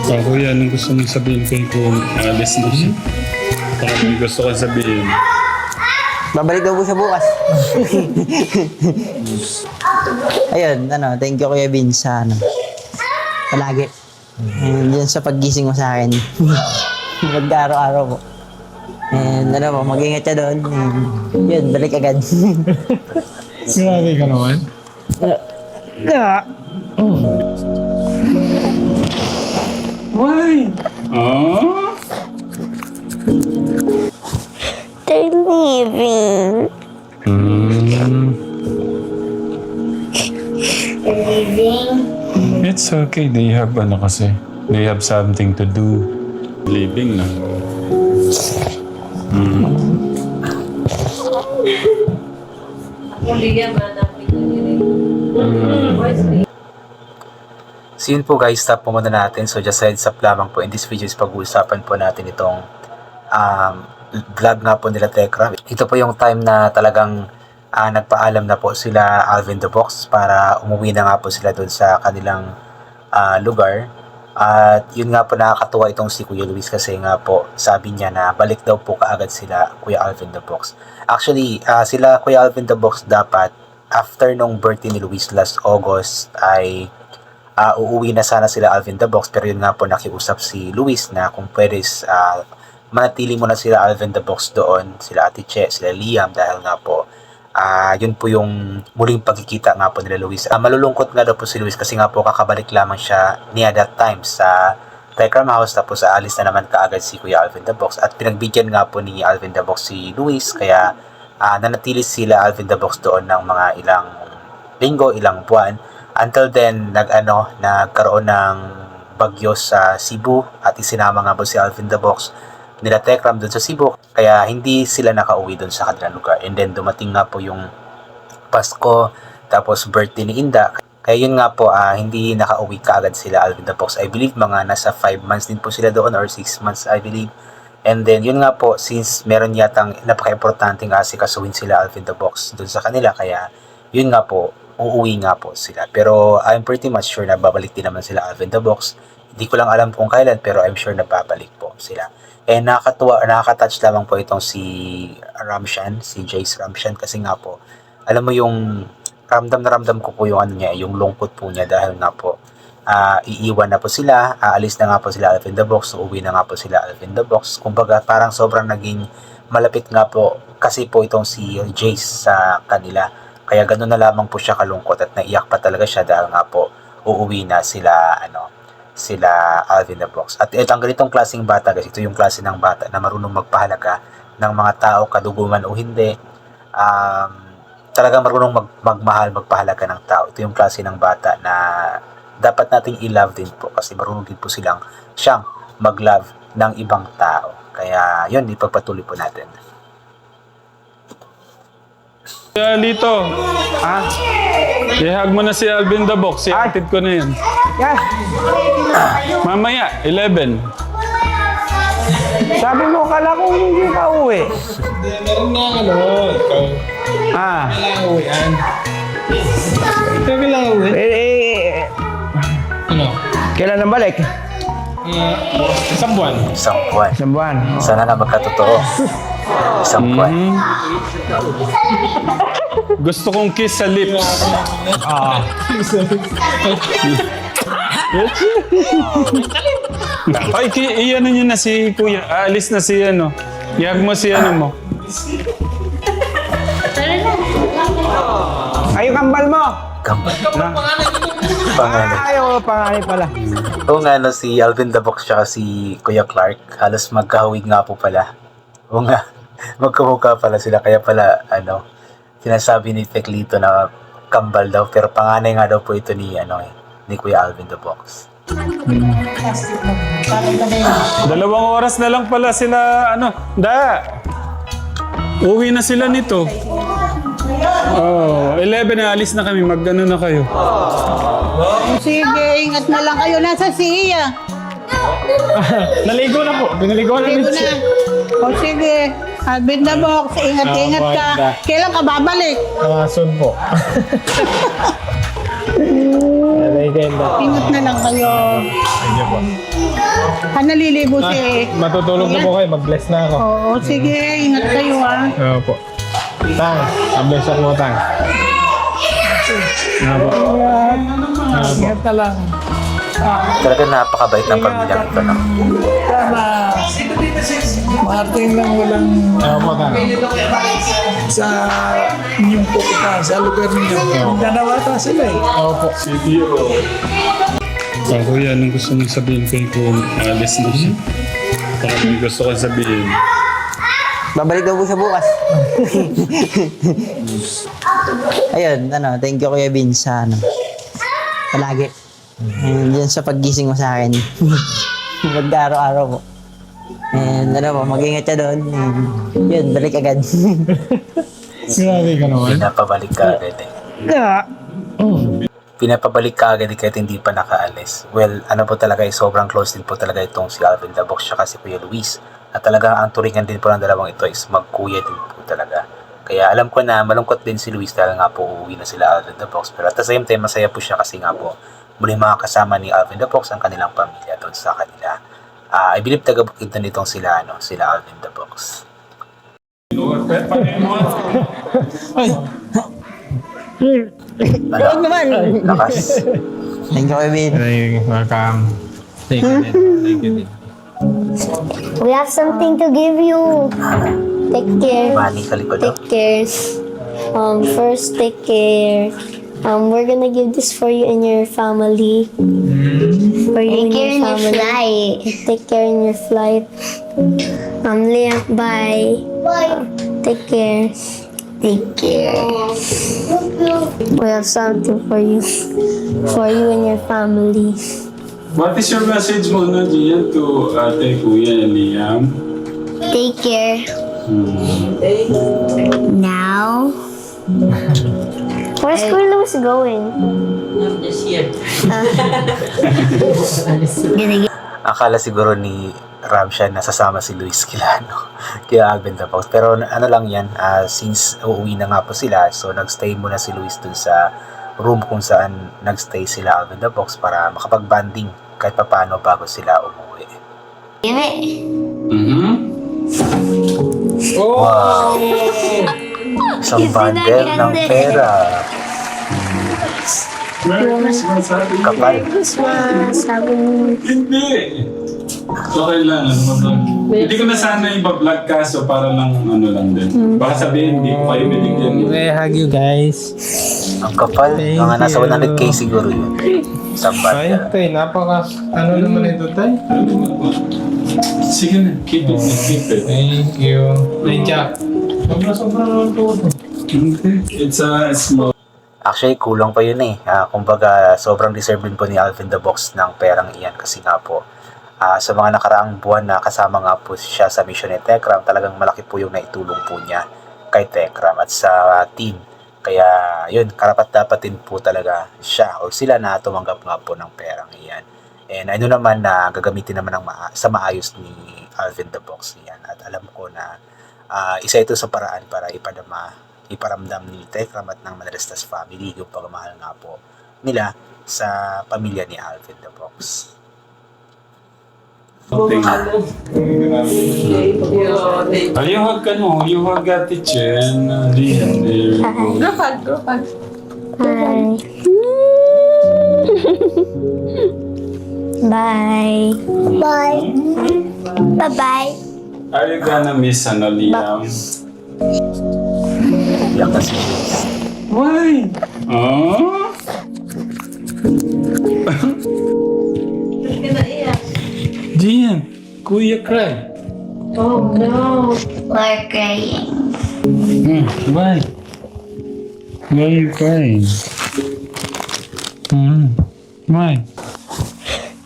Kuya, anong gusto mong sabihin kung alis na siya? Baka may gusto ka sabihin. Babalik daw po siya bukas. Ayun, thank you Kuya Vince sa palagi. And yun sa paggising mo sa akin. Magka-araw-araw po. And mag-ingat siya doon. And yun, balik agad. Grabe ka naman. Why? Ah? They're leaving. They're leaving. It's okay. They have kasi. They have something to do. Leaving na. So yun po guys, stop po muna natin. So just heads up lamang po, in this video is pag-uusapan po natin itong vlog nga po nila Tekram. Ito po yung time na talagang nagpaalam na po sila Alvin the Box para umuwi na nga po sila doon sa kanilang lugar. At yun nga po, nakakatuwa itong si Kuya Luis kasi nga po sabi niya na balik daw po kaagad sila Kuya Alvin the Box. Actually, sila Kuya Alvin the Box dapat after nung birthday ni Luis last August ay uuwi na sana sila Alvin the Box, pero yun nga po nakiusap si Luis na kung pwede manatili muna sila Alvin the Box doon, sila Ate Che, sila Liam, dahil nga po yun po yung muling pagkikita nga po nila Luis. Malulungkot nga daw po si Luis kasi nga po kakabalik lamang siya niya that time sa Tekram House, tapos aalis na naman kaagad si Kuya Alvin the Box at pinagbigyan nga po ni Alvin the Box si Luis, kaya nanatili sila Alvin the Box doon ng mga ilang linggo, ilang buwan. Until then, nagkaroon ng bagyo sa Cebu at isinama nga po si Alvin the Box nila Tekram doon sa Cebu. Kaya hindi sila nakauwi doon sa kanilang lugar. And then dumating nga po yung Pasko, tapos birthday ni Inda. Kaya yun nga po, hindi nakauwi kaagad sila Alvin the Box. I believe mga nasa 5 months din po sila doon or 6 months I believe. And then yun nga po, since meron yatang napaka-importanteng asikasuhin sila Alvin the Box doon sa kanila, kaya yun nga po, uuwi nga po sila. Pero I'm pretty much sure na babalik din naman sila Alvin the Box. Hindi ko lang alam kung kailan, pero I'm sure na babalik po sila. And nakaka-touch lamang po itong si Ramshan, si Jace Ramshan, kasi nga po, alam mo yung ramdam na ramdam ko po yung yung lungkot po niya dahil nga po iiwan na po sila, aalis na nga po sila Alvin the Box, uuwi na nga po sila Alvin the Box. Kumbaga parang sobrang naging malapit nga po kasi po itong si Jace sa kanila. Kaya gano'n na lamang po siya kalungkot at naiyak pa talaga siya dahil nga po uuwi na sila sila Alvin the Box. At ang ganitong klaseng bata guys, ito yung klase ng bata na marunong magpahalaga ng mga tao, kaduguman o hindi. Talagang marunong magmahal, magpahalaga ng tao. Ito yung klase ng bata na dapat nating i-love din po kasi marunong din po siyang mag-love ng ibang tao. Kaya yun, ipagpatuloy po natin. Lito. I-hug mo na si Alvin the Box. I-atid ko na yan. Mamaya, 11. Sabi mo, kala ko hindi ka uwi. Meron na ikaw. Kailangan uwian. Ikaw kailangan uwi. Ano? Kailan ang balik? Isang buwan. Isang buwan. Isang buwan. Sana na magkatotoo. Isang buwan. Gusto kong kiss sa lips. Ay, iyan nyo na si Kuya. Aalis na si I-hug mo si mo. Ay, yung kambal mo! Kambal. Panganay. Panganay pala. Oo nga, si Alvin the Box tsaka si Kuya Clark, halos magkahawig nga po pala. Oo nga, magkamukha pala sila. Kaya pala, sinasabi ni Teklito na kambal daw. Pero panganay nga daw po ito ni Kuya Alvin the Box. 2 oras na lang pala sila, uwi na sila nito. 11 na, alis na kami. Mag-ano na kayo. Sige, ingat na lang kayo. Nasa siya. Naligo na po. Pinaligo na Ligo na. O sige. Alvin the Box, ingat ka. Kailan ka babalik? Soon po. Aray ganda. Ingat na lang kayo. Sige po. Naliligo si... Matutulog na po kayo. Mag-bless na ako. Oo, sige. Ingat kayo ha. Oo po. Tang, mag-bless ako mo, Tang. Oo po. Ingat na lang. Talagang napakabait ng pamilyang ito, no? Tama. Martin lang walang Oo po, Tang. sa inyong pupunta, sa lugar ninyo. Nanawata sila eh. Oo po. Kuya, anong gusto mong sabihin kay kung alis na siya? Baka may gusto ko sabihin. Babalik daw po siya bukas. Ayun, thank you Kuya Vince sa palagi. And yan sa paggising mo sa akin. Mag-araw-araw po. And mag-ingat siya doon. And yun, balik agad. Grabe ka naman. Pinapabalik ka agad eh. Pinapabalik ka agad kahit hindi pa nakaalis. Well, ano po talaga sobrang close din po talaga itong si Alvin the Box siya kasi Kuya Luis. At talagang ang turingan din po ng dalawang ito is magkuya din po talaga. Kaya alam ko na malungkot din si Luis dahil nga po uuwi na sila Alvin the Box. Pero at the same time, masaya po siya kasi nga po muli makakasama ni Alvin the Box ang kanilang pamilya doon sa kanila. I believe taga-bukid na nitong sila, sila Alvin the Box. Huwag naman! Lakas. Thank you Kuya Vince. Ay, welcome. Thank you din. Thank you din. We have something to give you. Take care. Mani sa likod. Take care. First, take care. We're gonna give this for you and your family. For you and your family. Take care in your flight. Liam, bye. Bye. Take care. Take care. We have something for you. For you and your family. What is your message mo na Gian to ate, kuya, Liam? Take care. Now. Where's Kuya Luis going? I'm just here. Akala siguro ni Ramshan na sasama si Luis Quilano kaya Alvin the Box. Pero ano lang yan, since uuwi na nga po sila, so nagstay muna si Luis dun sa room kung saan nagstay sila Alvin the Box para makapag-banding kahit paano bago sila umuwi. Give it. Mm-hmm. Wow! Isang bundle ng pera. Merry Christmas, ate. Kapal. Christmas. Sabi mo. Hindi. Okay lang. Hindi ko na sana iba-vlog ka, so para lang lang din. Baka sabihin, hindi ko kayo binigyan. I hug you guys. Ang kapal. Mga nasa 100k siguro yun. Isang Ay, bundle. tay, ano naman ito, tay? Sige na, keep it. Thank you. Tay, Jack. Sobra naman ito. It's a small. Actually, kulang pa yun eh. Kumbaga, sobrang deserve din po ni Alvin the Box ng perang iyan kasi nga po, sa mga nakaraang buwan na kasama nga po siya sa mission ni Tekram, talagang malaki po yung naitulong po niya kay Tekram at sa team. Kaya yun, karapat-dapat din po talaga siya o sila na tumanggap nga po ng perang iyan. And ano naman na gagamitin naman sa maayos ni Alvin the Box iyan. At alam ko na isa ito sa paraan para iparamdam ni Tekram at ng Manarestas family yung pagmamahal nga po nila sa pamilya ni Alvin the Box. You hug ka no? You hug Ate Chen. Liam, there you go. Hi. Bye. Bye. Bye-bye. Are you gonna miss Liam? Iyak kasi. Why? Oh? Gian, Kuya cry. We're crying. Why? Why are you crying? Why?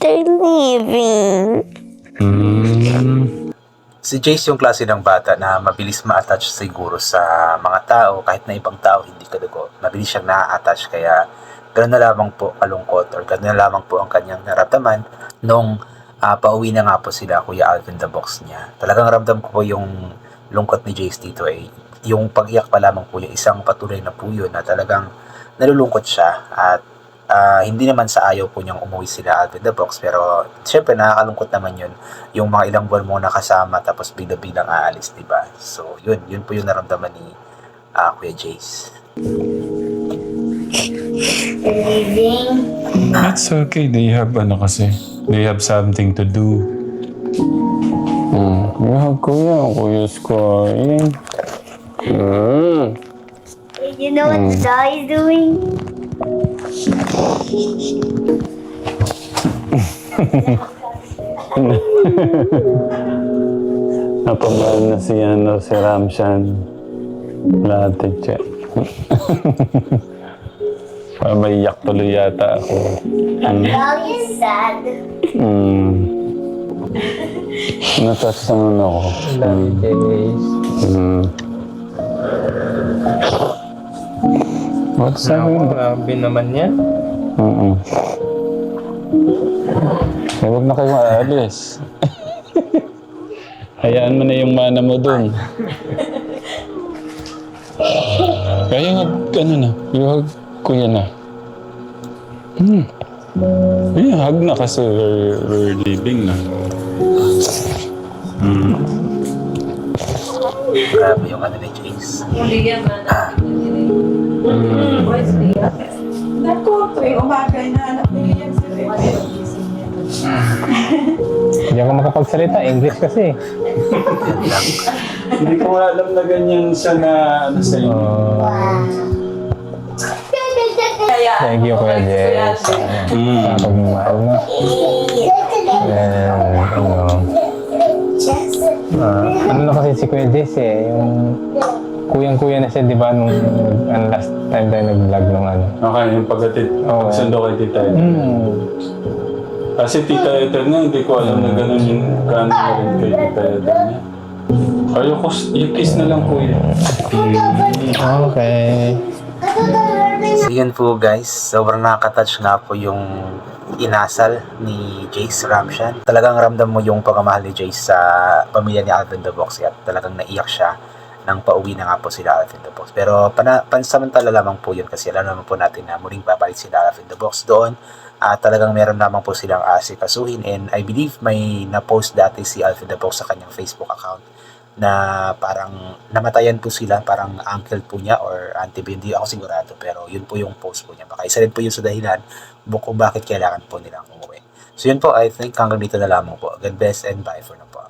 They're leaving. Si Jace yung klase ng bata na mabilis ma-attach siguro sa mga tao kahit na ibang tao hindi kadugo. Mabilis siyang na-attach kaya gano'n na lamang po kalungkot or gano'n na lamang po ang kanyang nararamdaman nung pauwi na nga po sila Kuya Alvin the Box niya. Talagang ramdam ko po yung lungkot ni Jace dito yung pag-iyak pa lamang po yung isang patuloy na po yun na talagang nalulungkot siya at Hindi naman sa ayaw po niyang umuwi sila Alvin the Box, pero syempre nakakalungkot naman yun, yung mga ilang buwan mo nakasama tapos bigla-biglang aalis, diba? So yun po yung naramdaman ni Kuya Jace. That's okay. They have ano kasi. They have something to do. Kuya's crying. You know what the dog is doing? Napamahal na si Ramshan. Lahat siya. Maiyak tuloy yata ako. Dog is sad. Natasan ako. What's Grabe naman yan. Huwag na kayo maalis. Hayaan mo na yung mana mo dun. Kaya nga, ano na, yung kuya na. Ay, hug na kasi we're leaving na. Grabe yung ano ni Jace. Hindi ako makapagsalita, English kasi. Hindi ko nga alam na ganyan siya na ano sa inyo. Thank you, Kuya Jess. Pagmamahal mo. Ano na kasi si Kuya Jess eh, yung kuyang-kuya na siya, di ba, nung last time tayo nag-vlog nung ano. Okay, yung pagsundo kay Tita Ethel. Kasi Tita Ethel nga, hindi ko alam na gano'n yung kanya rin kay Tita Ethel niya. Ayoko, yung kiss na lang kuya. Okay. So yun po guys, sobrang nakaka-touch nga po yung inasal ni Jace Ramshan. Talagang ramdam mo yung pagmamahal ni Jace sa pamilya ni Alvin the Box at talagang naiyak siya nang pauwi na nga po sila Alvin the Box. Pero pansamantala lamang po yun kasi alam naman po natin na muling babalik sila Alvin the Box doon. Talagang meron naman po silang asikasuhin, and I believe may na-post dati si Alvin the Box sa kanyang Facebook account na parang namatayan po sila, parang uncle po niya or auntie po, hindi ako sigurado, pero yun po yung post po niya. Baka isa rin po yun sa dahilan kung bakit kailangan po nilang umuwi. So yun po, I think hanggang dito na lamang po. God bless and bye for now po.